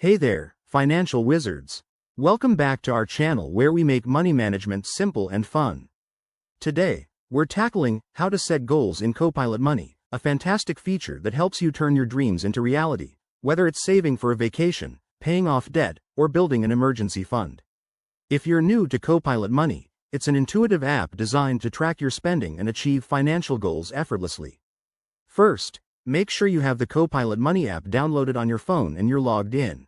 Hey there, financial wizards. Welcome back to our channel where we make money management simple and fun. Today, we're tackling how to set goals in Copilot Money, a fantastic feature that helps you turn your dreams into reality, whether it's saving for a vacation, paying off debt, or building an emergency fund. If you're new to Copilot Money, it's an intuitive app designed to track your spending and achieve financial goals effortlessly. First, make sure you have the Copilot Money app downloaded on your phone and you're logged in.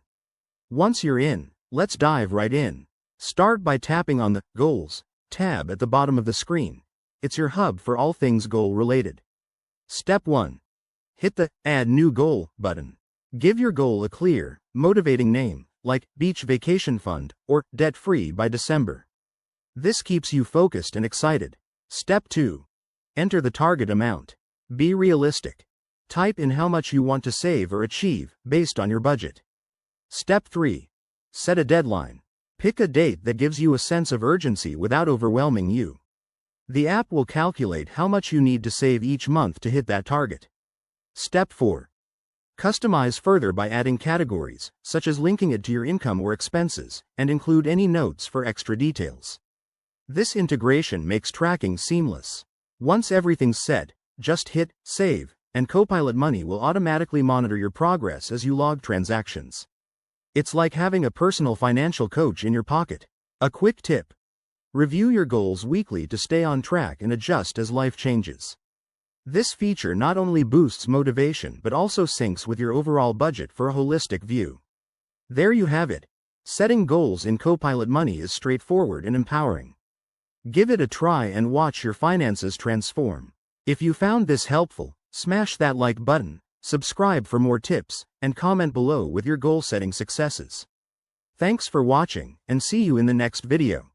Once you're in, let's dive right in. Start by tapping on the Goals tab at the bottom of the screen. It's your hub for all things goal-related. Step 1. Hit the Add New Goal button. Give your goal a clear, motivating name, like Beach Vacation Fund or Debt-Free by December. This keeps you focused and excited. Step 2. Enter the target amount. Be realistic. Type in how much you want to save or achieve based on your budget. Step 3. Set a deadline. Pick a date that gives you a sense of urgency without overwhelming you. The app will calculate how much you need to save each month to hit that target. Step 4. Customize further by adding categories, such as linking it to your income or expenses, and include any notes for extra details. This integration makes tracking seamless. Once everything's set, just hit Save, and Copilot Money will automatically monitor your progress as you log transactions. It's like having a personal financial coach in your pocket. A quick tip: review your goals weekly to stay on track and adjust as life changes. This feature not only boosts motivation but also syncs with your overall budget for a holistic view. There you have it. Setting goals in Copilot Money is straightforward and empowering. Give it a try and watch your finances transform. If you found this helpful, smash that like button, subscribe for more tips, and comment below with your goal-setting successes. Thanks for watching, and see you in the next video.